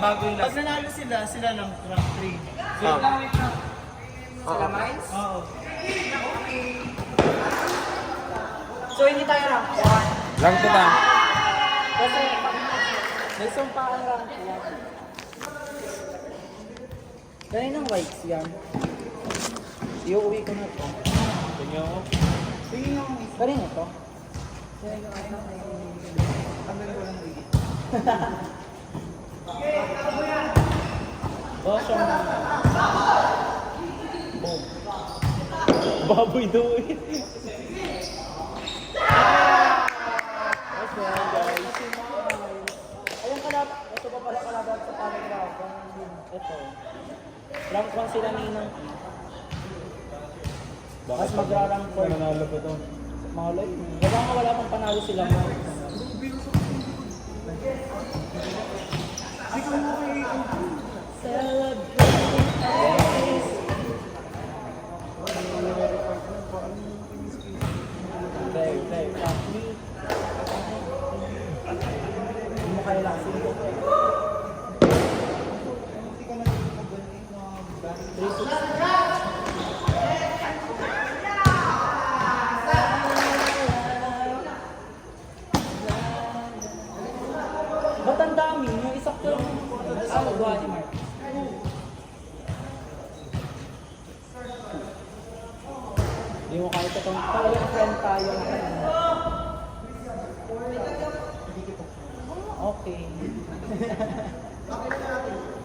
bago yung Pag last. nanalo sila, sila lang rank 3. Sila mines? Oo. So hindi tayo rank 1. Lang to ta. Kasi may sumpaan rank 1. Kaya ng whites yan. Iuwi ko na to. Tingnan ko. Kaya na to. Bosong. Boom. Baboy daw eh. Ayun kalab, ito pa pala kalaban sa paragraph. Ito. Rank 1 sila ni Inang. Mas magra-rank 4. Nanalo pa to. Malay. Wala pang panalo sila mo. Very happy. Hindi mo kaya laksin ko. 360. Ba't ang dami? Yung isa ko yung gawa ni Mark. Hindi mo kahit itong talagang friend tayo na kanina. Okay.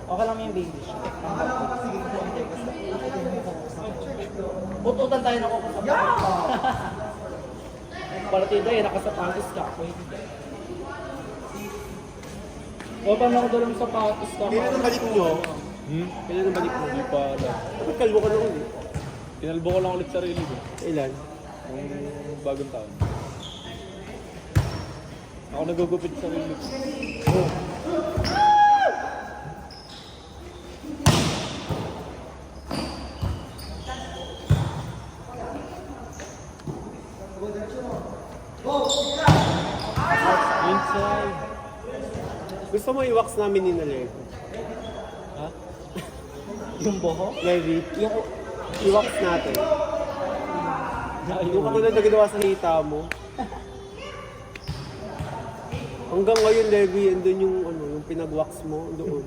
Okay lang yung baby shit. Pututan tayo na kukusap. Partido eh, nakasapatos ka. Pwede. O, paano ako dalang sapatos ka? Kailan ang balik nyo? Kailan ang balik mo? Hindi pa alam. Bakit kalbo ka lang ulit? Kinalbo ko lang ulit sarili ko. Kailan? Yung bagong taon. Ako nagugupit sa sarili ko. Inside. Gusto mo i-wax namin ni Nalego? Ha? Yung boho? Levi? Yung i-wax natin. Yung katulad na ginawa sa hita mo. Hanggang ngayon, Levi, andun yung, yung pinag-wax mo doon.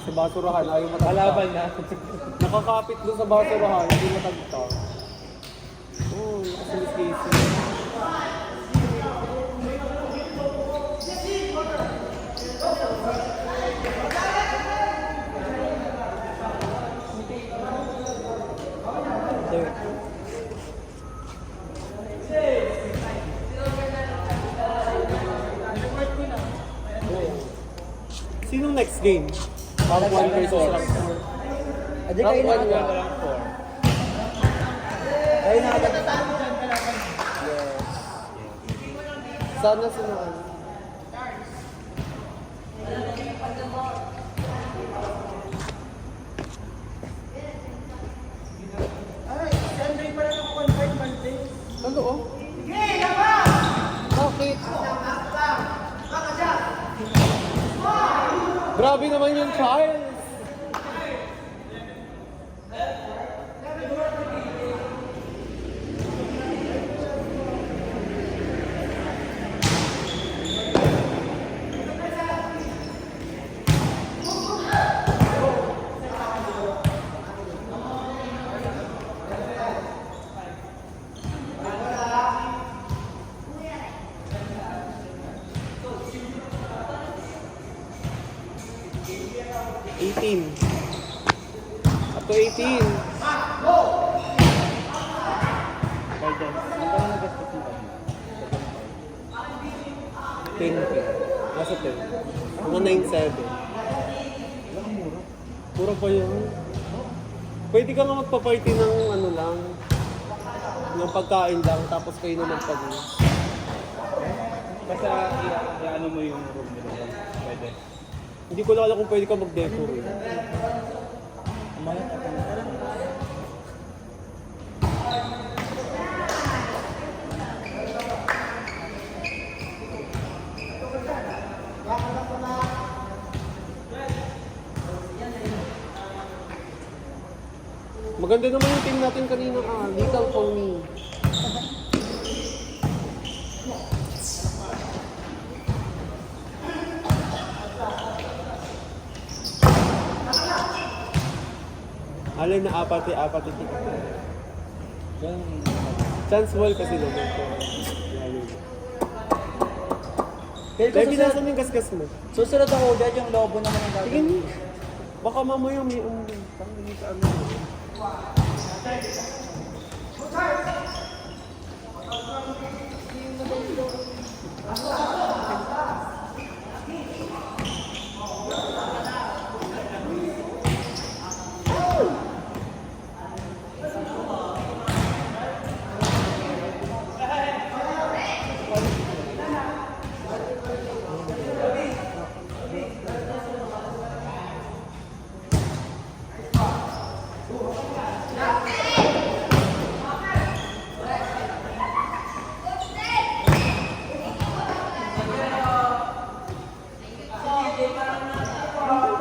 Sa basurahan, ayaw matagta. Kalaban na. Nakakapit doon sa basurahan, hindi matagta. Oo, nakasilis Casey. Sinong next game? Rank 1 versus rank 4. Adi kayo na agad. Rank 4. Kayo na agad. Sana sinaan. Ay, si Andre pala ng confirm birthday. Ano oh? Bakit? Grabe naman yung Charles! Up to 18. Guidance. Ang dami nagastos mo kami. 10K. Nasa 10. Mga 9.7. Puro pa yun. Pwede ka nga magpa-party ng ano lang. Ng pagkain lang, tapos kayo na magpag-in. Basta i-ano mo yung room nila. Pwede. Hindi ko lang alam kung pwede ka mag-decorate. Maganda naman yung team natin kanina. Little Pony. Alin na apat ito. Yan. Chance wall kasi naman ko. Pero Dahil susunod, binasa mo yung gasgas mo. susunod ako dyan yung lobo naman yung Sige gagawin. ni. Baka mamaya may hindi ka ano.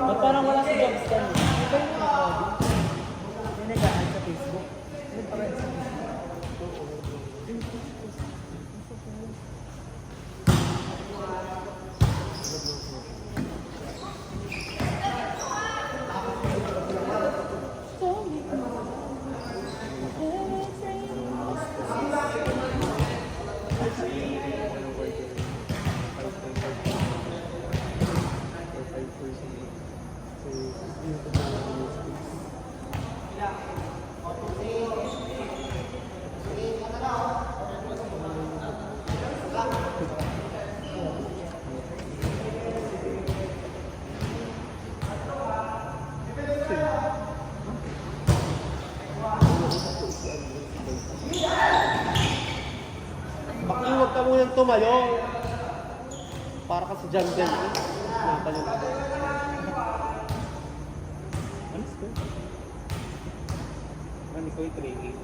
Ba't parang wala si Jobs ka mo? May nag-aad sa Facebook. May parang sa Facebook. Baka huwag ka munang tumayo. Para ka si John Bell. Natalong ka. Alis ko. Ano ko yung 3-8.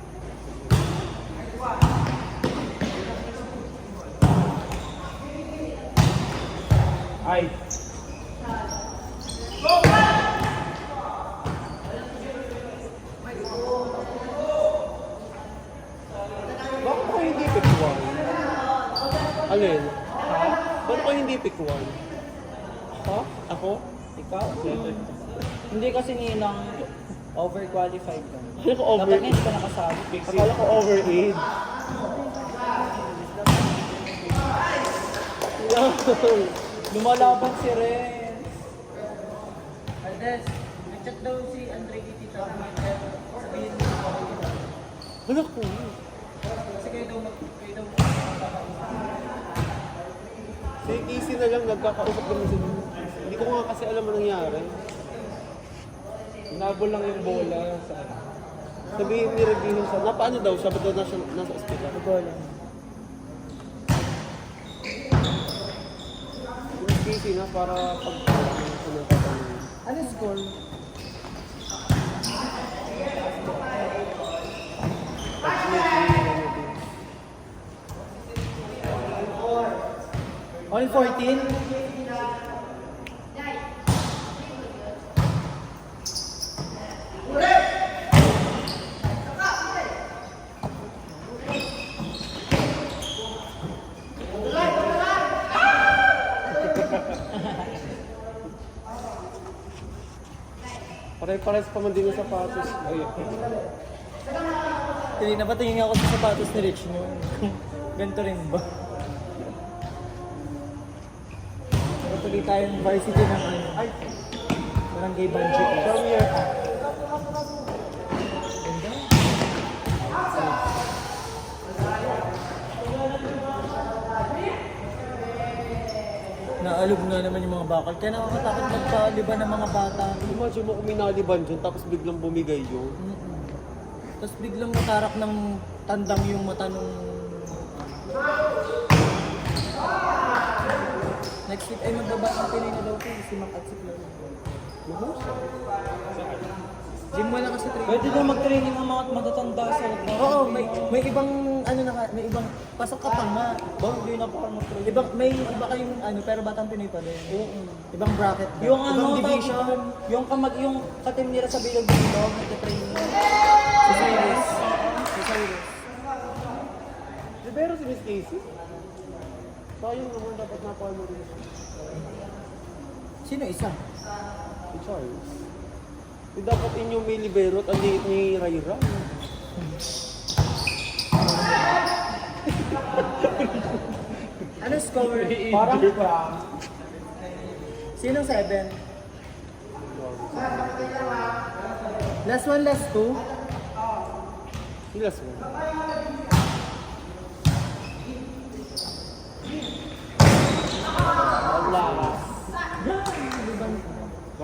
Ay! Bakit ko hindi pick one? Alin? Bakit ko hindi pick one? Ha? Ako? Ikaw? Hindi kasi nilang overqualified ka. Akala ko over... Dapat nga hindi ka nakasali. Akala ko over age. Lumalaban si Renz. Aldes, nag-chat daw si Andre Kitita. Sabihin mo na ako kita. Ano ko? Kasi kayo daw Si Casey na lang nagkakausap kami sa Hindi ko nga kasi alam anong nangyari. Nabol lang yung bola sa ano. Sabihin ni Reviewin siya, napaano daw siya? Ba't daw nasa ospital? Bola. Yung Casey na para pag... Ano score? Only 14? Pare-pares pa man din yung sapatos. Hindi na ba tingin ako sa sapatos ni Rich mo? Ganito rin ba? Natuloy tayong varsity ng ano. Ay! Barangay Banji Class. From here. Ganda. Naalog na naman yung mga bakal. Kaya nakakatakot magpaliban ng mga bata. Imagine mo kung minaliban dyan tapos biglang bumigay yun. Tapos biglang natarak ng tandang yung mata nung... Next week ay magbaba ng Pinoy na daw po. Si Mac at si Chloe. Mahusay. Gym mo lang kasi training. Pwede na mag-training ang mga matatanda sa loob ng Oo, may ibang ano na may ibang pasok ka pa nga. Hindi na pa mag-training. May iba kayong ano pero Batang Pinoy pa din. Oo. Ibang bracket. ka. Yung ibang ano, division. yung katim nila sa bilog dito, nagka-training. Si Cyrus. Si Cyrus. Libero si Miss Casey. Sayang naman dapat napahan mo rin siya. Sino isa? Si Charles. Di dapat inyong may libero at ang liit ni Raira. Ano score? Parang Sino 7? Last one, last two. Sila mo.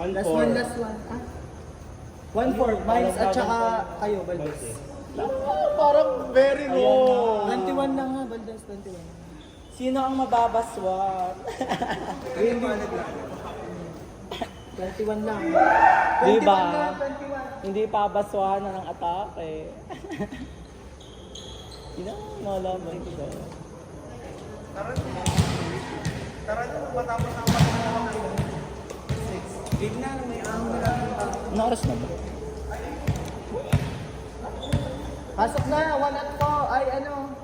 Last one, last one. Ah? 1-4. Miles at saka kayo, Valdez. Parang very low. 21 lang nga, Valdez. 21. sino ang mababaswat? 21 lang. Di 21 ba? lang, 21. Hindi pa baswahan na ng atake. Sino ang malaman ko ba? Game na, may ahon na lang. Anong oras na ba? Pasok na, 1 at 4. Ay, ano?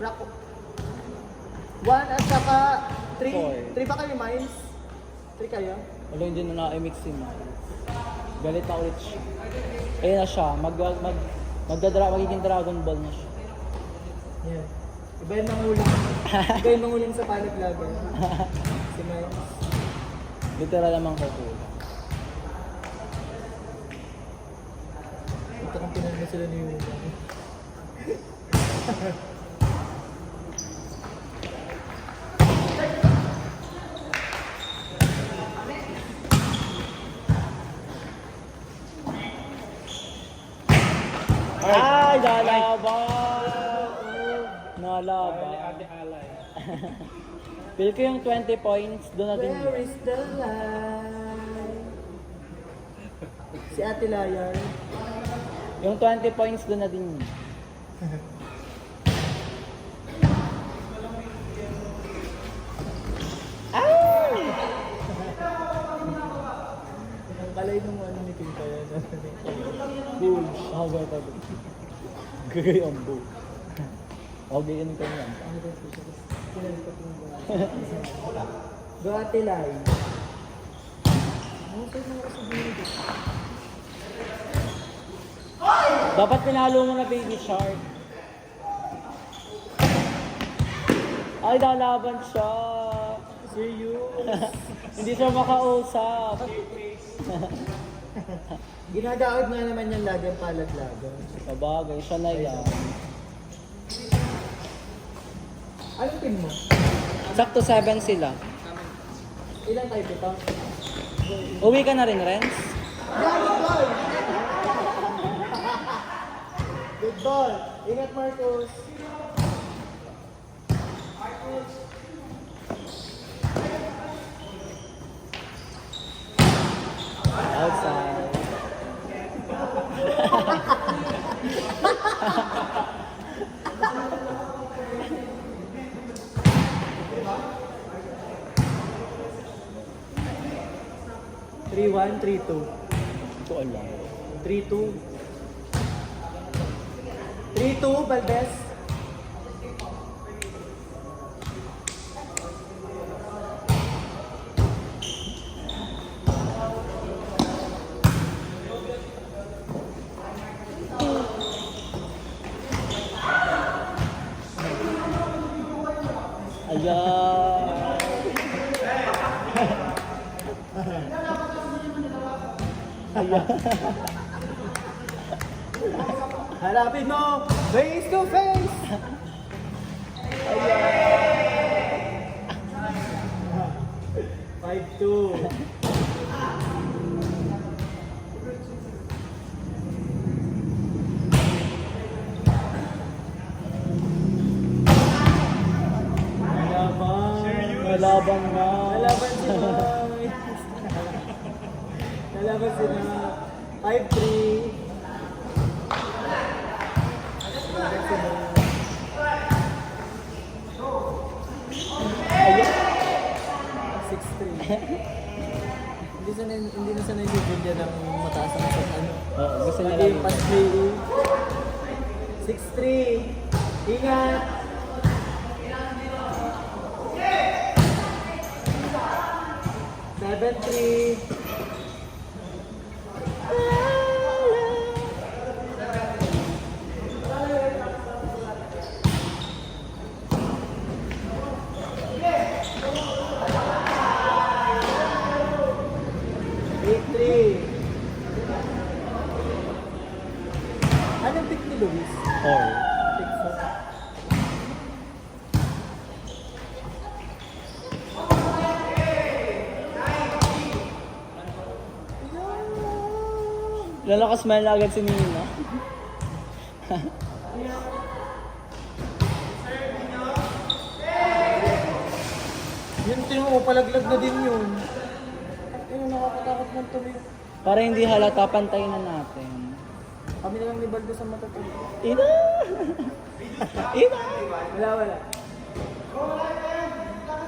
Rock. 1 at saka 3. Four. 3 ba kayo, Miles? 3 kayo? Wala, hindi na na-mix yun. Galit na ulit siya. Ayun na siya, magiging Dragon Ball na siya. Yeah. Iba yung mangulang. Iba yung mangulang sa palaglagan. Si Miles. Literal namang kukulang. Ito kung pinag sila ni Yulang. Ay, nalaban! Nalaban. Ate Alay. Feel ko yung 20 points, doon na din Where yun. is the light? Si Ate Layar. Yung 20 points, doon na din yun. Ay! Ang kalay nung ano ni Kim kaya na. Boom! Ako ba ito? Gagay ang boom. Okay, yun ko yan. Go Ate Lay. Ano sa'yo mga kasabihin dito? Dapat pinalo mo na Baby Shark. Ay, lalaban siya. Serious? Hindi siya makausap. Ginagaod nga naman yung lagi ang palaglagan. Sabagay, siya na yan. Anong team mo? Sakto 7 sila. Ilan tayo ito? Uwi ka na rin, Renz? Good ball! Good ball! Ingat, Marcos! Outside. Three 1, 3-2. Hindi ko alam. 3-2. 3-2, Valdez. Ayan. Harapin mo! Face to face! Ayan! 5-2. Nalaban na. Nalaban sila. Nalaban sila. 5-3. Hindi na sanay si Julia ng mataas ang sa ano. Oo, gusto niya Lagi lang. yung pass play. 6-3. Ingat! Seven, three. Eight, three. Anong pick ni Luis? Or, Pick four. lalakas man agad si Nina. Yun, tingnan mo, palaglag na din yun. Ayun, nakakatakot ng tuloy. Para hindi halata, pantayin na natin. Kami na lang ni Baldo sa matatuloy. Ina! Ina! Wala.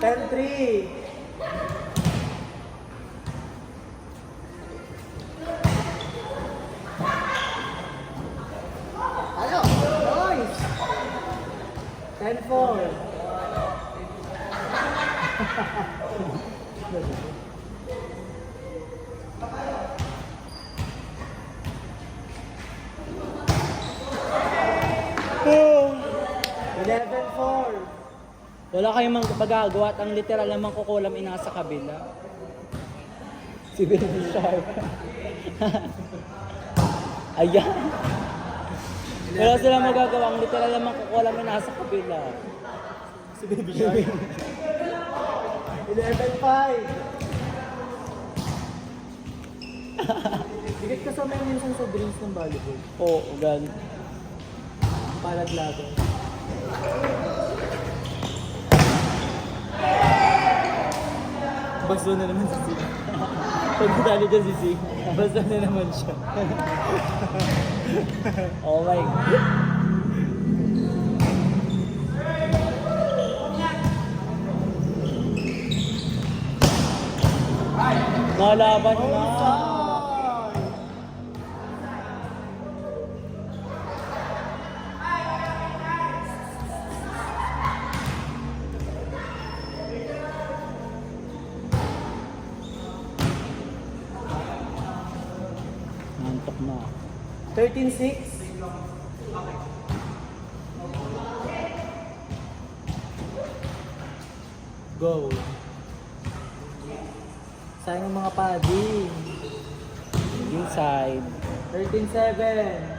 10-3. Ano? Nice! 10-4. Eleven, 4. Wala kayong magagawa at ang literal na mangkukulam inasa kabila. Si Baby Shark. Ayan. Wala silang magagawa. Ang literal na mangkukulam inasa kabila. Si Baby Shark. 11-5. Dikit kasama yung minsan sa drinks ng volleyball. Oo, gan. Palaglago. Baso na naman si Sig. Pag nadali dyan si Sig, baso na naman siya. Oh my God. Nalaban na. Nantok na. 13-6. Go. Sayang ang mga padding. Inside. 13-7.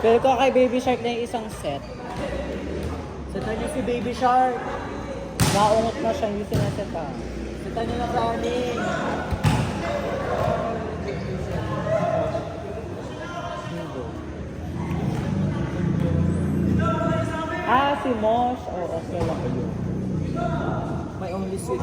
Pero ko kay Baby Shark na yung isang set. Sa niyo si Baby Shark. Naungot na siya, hindi sinaset ah. Sa niyo ng running. Ah, si Mosh. Oo, okay lang ko yun. My only sweet.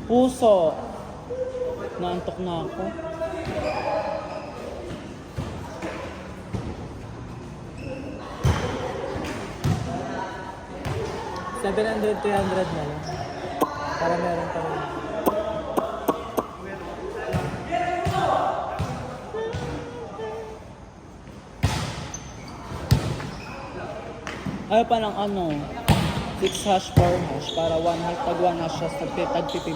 Puso. Naantok na ako. $700, $300 na lang. Para meron pa rin. Ayaw pa ng ano, 6 hash, 4 hash, para 1 hash, pag 1 hash siya sa tag 50.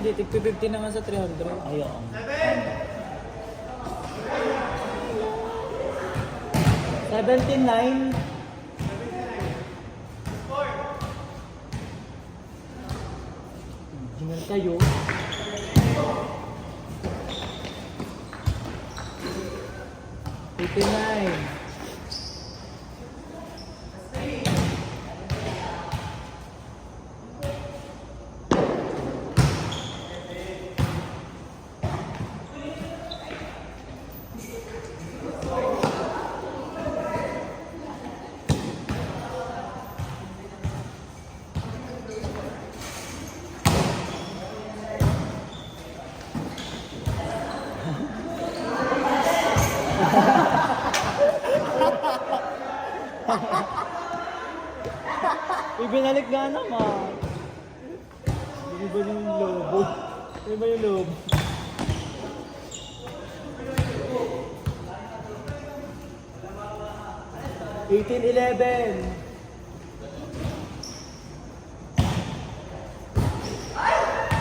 Hindi, tig 50 naman sa 300. Ayaw. 79. Jingal kayo. $89. Ibinalik nga naman. Hindi ba yung lobo? Hindi ba yung lobo? $18.11.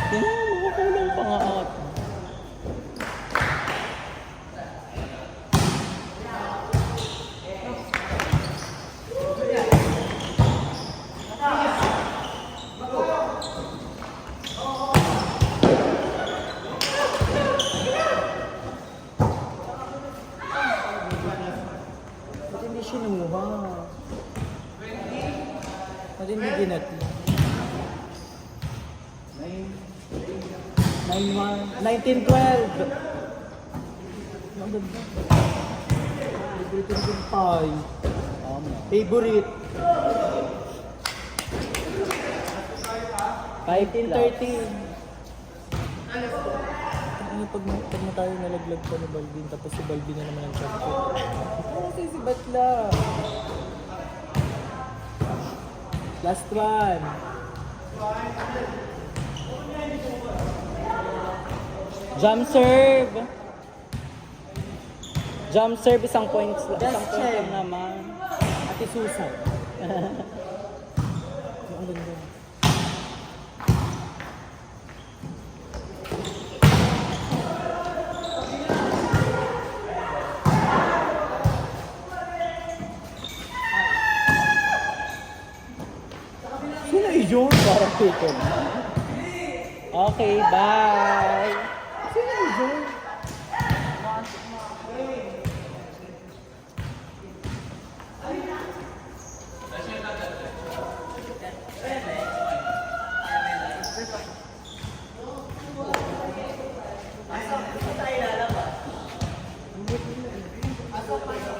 Tingnan mo, kulang pa nga ata. Ba't hindi sinuha? Ba't hindi ginati? 1912. Ang ganda. Favorite yung pie. Tama. Favorite. 1930. 1913. Ano pag na tayo nalaglag pa ni Balvin, tapos si Balvin na naman ang champion. Kasi si Batla. Last one. Jump serve. Jump serve, isang point Just lang check. naman. Ate Susan. Ang ganda. Sino yun? Parang chicken. Okay, bye. Sino yun? Asa